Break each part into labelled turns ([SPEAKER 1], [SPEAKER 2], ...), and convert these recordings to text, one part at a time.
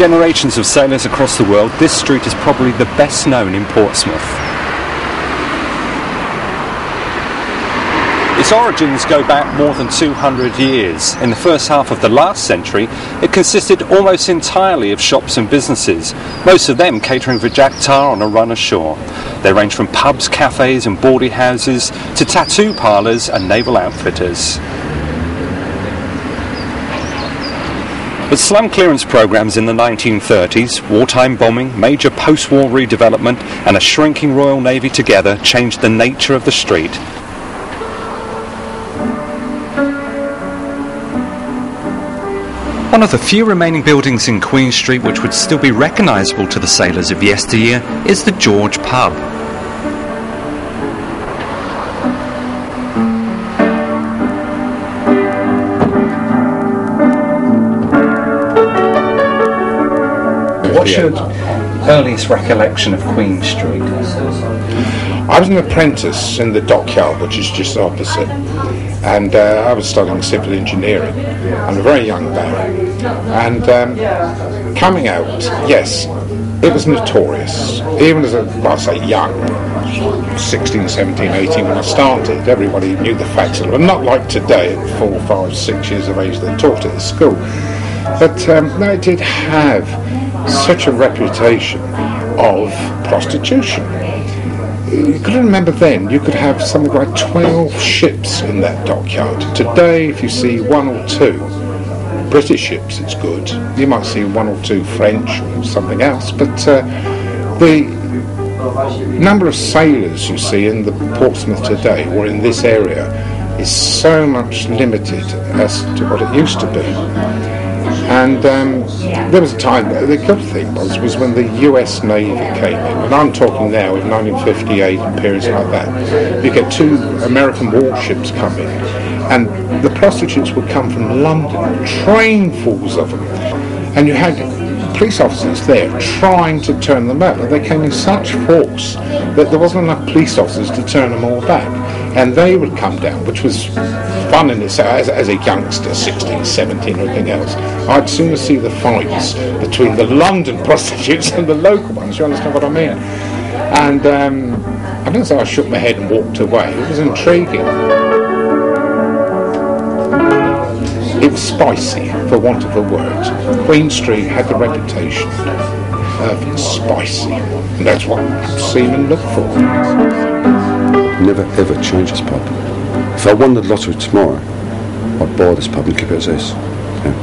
[SPEAKER 1] generations of sailors across the world, this street is probably the best known in Portsmouth. Its origins go back more than 200 years. In the first half of the last century, it consisted almost entirely of shops and businesses, most of them catering for jack tar on a run ashore. They range from pubs, cafes and bawdy houses to tattoo parlours and naval outfitters. But slum clearance programmes in the 1930s, wartime bombing, major post-war redevelopment and a shrinking Royal Navy together changed the nature of the street. One of the few remaining buildings in Queen Street which would still be recognisable to the sailors of yesteryear is the George Pub. What's your earliest recollection of Queen Street?
[SPEAKER 2] I was an apprentice in the dockyard, which is just opposite, and I was studying civil engineering. I'm a very young man, and coming out, yes, it was notorious. Even as I say young, 16, 17, 18 when I started, everybody knew the facts of it. Not like today at 4, 5, 6 years of age they taught it at school. But no, it did have such a reputation of prostitution. You could remember then, you could have something like 12 ships in that dockyard. Today, if you see 1 or 2 British ships, it's good. You might see 1 or 2 French or something else, but the number of sailors you see in the Portsmouth today, or in this area, is so much limited as to what it used to be. And there was a time, the good thing was when the US Navy came in, and I'm talking now of 1958 and periods like that, you get 2 American warships coming, and the prostitutes would come from London, trainfuls of them, and you had police officers there trying to turn them out, but they came in such force that there wasn't enough police officers to turn them all back, and they would come down, which was fun in itself. As a youngster, 16, 17 or anything else, I'd sooner see the fights between the London prostitutes and the local ones. You understand what I mean? And I don't say I shook my head and walked away. It was intriguing. It was spicy, for want of a word. Queen Street had the reputation of spicy, and that's what seamen look for.
[SPEAKER 3] Never ever change this pub. If I won the lottery tomorrow, I'd buy this pub and keep it as is. Yeah.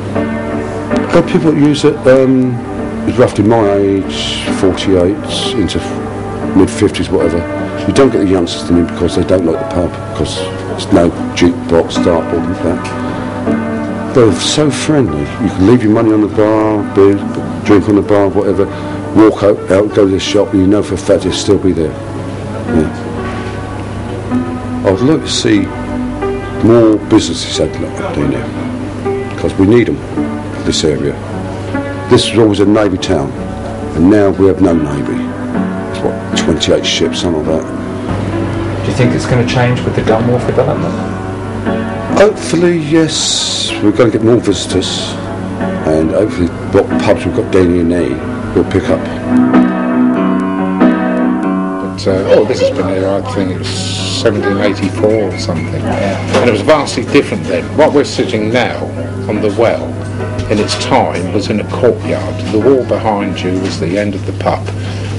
[SPEAKER 3] There are people that use it, it's roughly my age, 48, into mid-50s, whatever. You don't get the youngsters in because they don't like the pub, because there's no jukebox, dartboard and that. They're so friendly. You can leave your money on the bar, beer, drink on the bar, whatever, walk out, go to the shop, and you know for a fact they'll still be there. Yeah. I would like to see more businesses open up down there, because we need them, this area. This was always a navy town, and now we have no navy. It's what, 28 ships, something like that.
[SPEAKER 1] Do you think it's going to change with the gun wharf development?
[SPEAKER 3] Hopefully, yes. We're going to get more visitors, and hopefully what pubs we've got down here now will pick up.
[SPEAKER 2] But, this has been here, I think it was 1784 or something, and it was vastly different then. What we're sitting now on the well, in its time, was in a courtyard. The wall behind you was the end of the pub.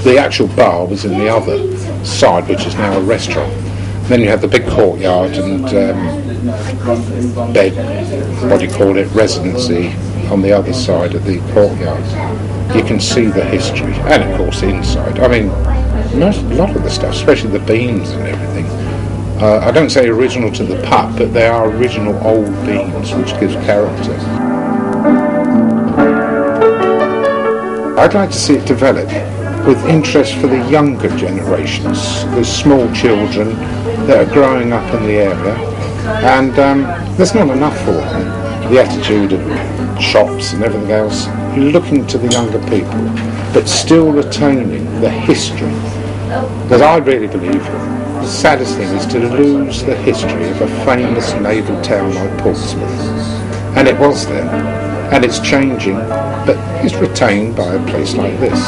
[SPEAKER 2] The actual bar was in the other side, which is now a restaurant. Then you had the big courtyard and bed, what do you call it, residency on the other side of the courtyard. You can see the history, and of course inside. I mean, a lot of the stuff, especially the beams and everything, I don't say original to the pub, but they are original old beams, which gives character. I'd like to see it develop with interest for the younger generations, the small children that are growing up in the area, and there's not enough for them. The attitude of shops and everything else, looking to the younger people, but still retaining the history. Because I really believe the saddest thing is to lose the history of a famous naval town like Portsmouth. And it was there. and it's changing, but it's retained by a place like this.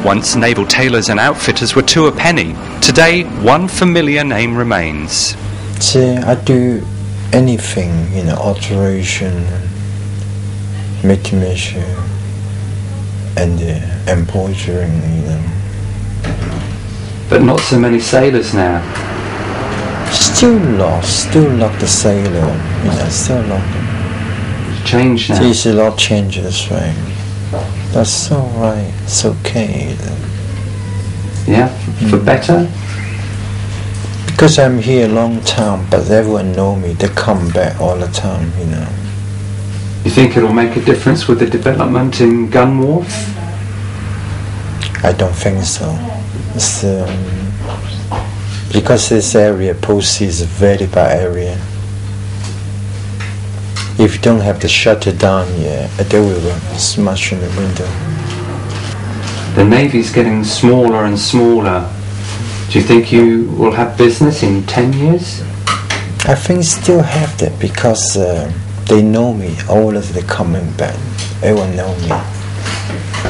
[SPEAKER 1] Once naval tailors and outfitters were two a penny. Today, one familiar name remains.
[SPEAKER 4] See, I do anything, alteration, measure, and embroidering,
[SPEAKER 1] But not so many sailors now.
[SPEAKER 4] Still lost the sailor, still not.
[SPEAKER 1] It's changed now.
[SPEAKER 4] There's a lot of changes, right? That's all right. It's okay.
[SPEAKER 1] Yeah, for better.
[SPEAKER 4] Because I'm here a long time, but everyone know me. They come back all the time,
[SPEAKER 1] You think it'll make a difference with the development in gun wharf?
[SPEAKER 4] I don't think so. It's, because this area, Portsea, is a very bad area. If you don't have the shutter down, they will smash in the window.
[SPEAKER 1] The Navy's getting smaller and smaller. Do you think you will have business in 10 years?
[SPEAKER 4] I think still have that because they know me. All of them coming back. Everyone know me.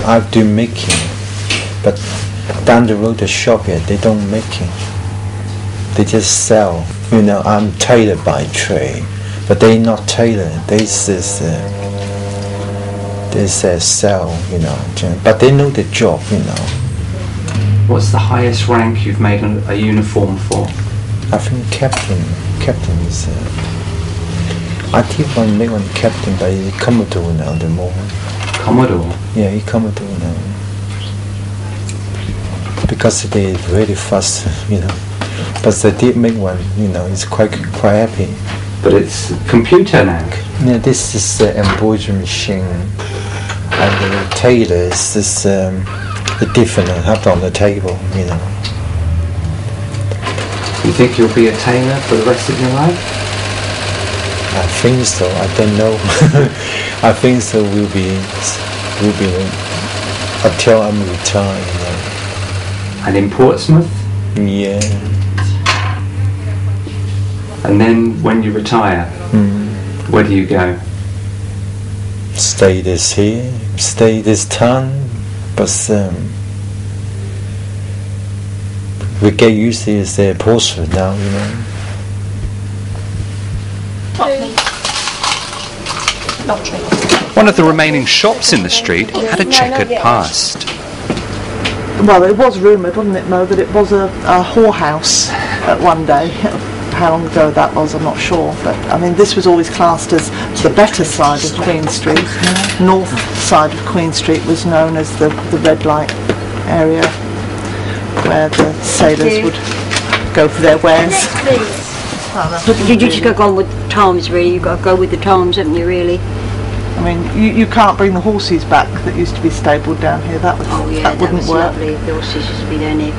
[SPEAKER 4] I do making, but down the road the shop here, they don't making. They just sell. I'm tailor by trade, but they not tailor. They say sell. But they know the job.
[SPEAKER 1] What's the highest rank you've made a uniform for?
[SPEAKER 4] I think captain. Captain is. I did make one captain, but he's Commodore now at the moment.
[SPEAKER 1] Commodore?
[SPEAKER 4] Yeah, he's Commodore now. Because they're very fast, But they did make one, it's quite happy.
[SPEAKER 1] But it's computer now.
[SPEAKER 4] Yeah, this is the embroidery machine. And the tailor is this, the different have on the table,
[SPEAKER 1] You think you'll be a tailor for the rest of your life?
[SPEAKER 4] I think so. I don't know. I think so. Will be until I'm retired.
[SPEAKER 1] And in Portsmouth?
[SPEAKER 4] Yeah.
[SPEAKER 1] And then when you retire, where do you go?
[SPEAKER 4] Stay this here. Stay this town, but we get used to this Portsmouth now,
[SPEAKER 1] One of the remaining shops in the street had a checkered past.
[SPEAKER 5] Well, it was rumoured, wasn't it, Mo, that it was a whorehouse at one day. How long ago that was, I'm not sure. But, this was always classed as the better side of Queen Street. North side of Queen Street was known as the red light area, where the sailors would go for their wares.
[SPEAKER 6] You just got to go on with the times, really. You've got to go with the times, haven't you, really?
[SPEAKER 5] You can't bring the horses back that used to be stabled down here. That wouldn't work.
[SPEAKER 6] Lovely. The horses used to be down here.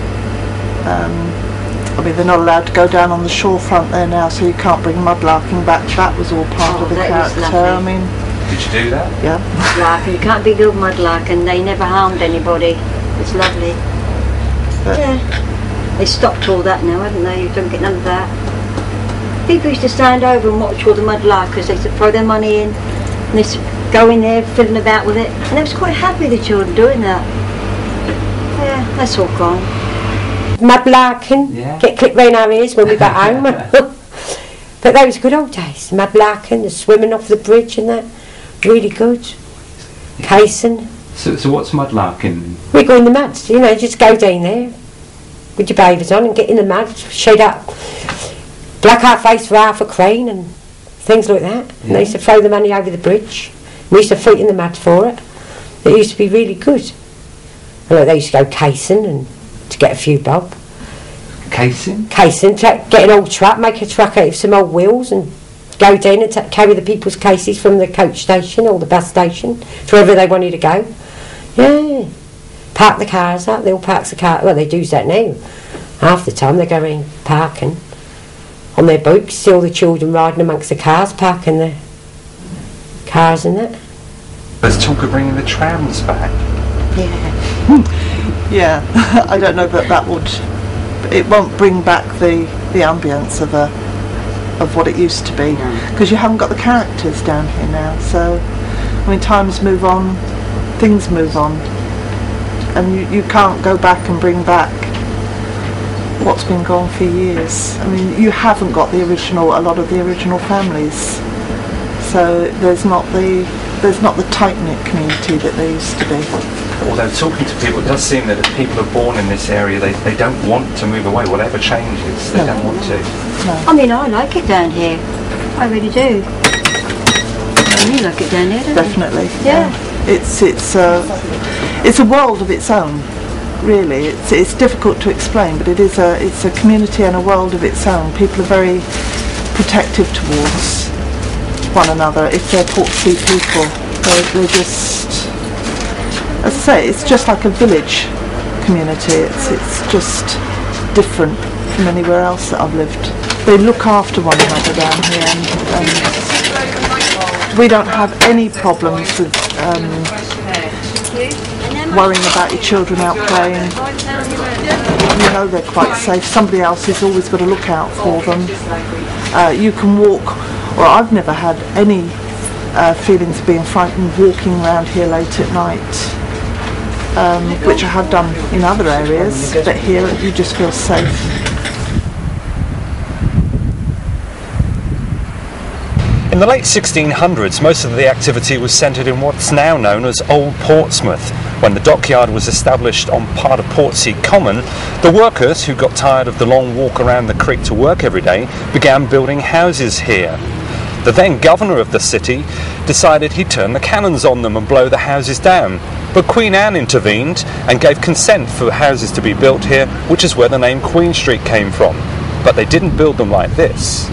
[SPEAKER 5] They're not allowed to go down on the shore front there now, so you can't bring Mud Larking back. That was all part of the character.
[SPEAKER 1] Did you do that?
[SPEAKER 5] Yeah.
[SPEAKER 6] Mud Larking. You can't be good Mud Larking. They never harmed anybody. It's lovely. They stopped all that now, haven't they? You don't get none of that. People used to stand over and watch all the mud larkers. They used to throw their money in, and they used to go in there fiddling about with it, and they was quite happy, the children, doing that. Yeah, that's all gone.
[SPEAKER 7] Mud larking, get clipped round our ears when we got home. But those were good old days. Mud larking, the swimming off the bridge and that, really good. Casing.
[SPEAKER 1] So what's mud larking?
[SPEAKER 7] We go in the mud, just go down there with your bathers on and get in the mud, shade up, black our face for half a crane and things like that. And they used to throw the money over the bridge. We used to feet in the mud for it. It used to be really good. And they used to go casing and to get a few bob.
[SPEAKER 1] Casing?
[SPEAKER 7] Casing, get an old truck, make a truck out of some old wheels and go down and carry the people's cases from the coach station or the bus station to wherever they wanted to go. Yeah. Park the cars up, they all park the car. Well, they do that now. Half the time they go around parking on their bikes, see all the children riding amongst the cars, parking the cars and that.
[SPEAKER 1] There's talk of bringing the trams back.
[SPEAKER 5] Yeah, I don't know that would. It won't bring back the ambience of a of what it used to be, because you haven't got the characters down here now. So, I mean, times move on, things move on, and you can't go back and bring back what's been gone for years. I mean, you haven't got a lot of the original families, so there's not the tight-knit community that there used to be.
[SPEAKER 1] Although talking to people, it does seem that if people are born in this area, they don't want to move away. Whatever changes, they don't want to.
[SPEAKER 5] No.
[SPEAKER 6] I mean, I like it down here. I really do. You like it down here, don't
[SPEAKER 5] Definitely.
[SPEAKER 6] you? Yeah.
[SPEAKER 5] It's a world of its own. Really, it's difficult to explain, but it's a community and a world of its own. People are very protective towards one another. If they're Portsea people, they're just, as I say, it's just like a village community. It's just different from anywhere else that I've lived. They look after one another down here, and we don't have any problems with worrying about your children out playing. You know they're quite safe. Somebody else has always got to look out for them. You can walk, or I've never had any feelings of being frightened walking around here late at night, which I have done in other areas, but here you just feel safe.
[SPEAKER 1] In the late 1600s, most of the activity was centred in what's now known as Old Portsmouth. When the dockyard was established on part of Portsea Common, the workers, who got tired of the long walk around the creek to work every day, began building houses here. The then governor of the city decided he'd turn the cannons on them and blow the houses down. But Queen Anne intervened and gave consent for houses to be built here, which is where the name Queen Street came from. But they didn't build them like this.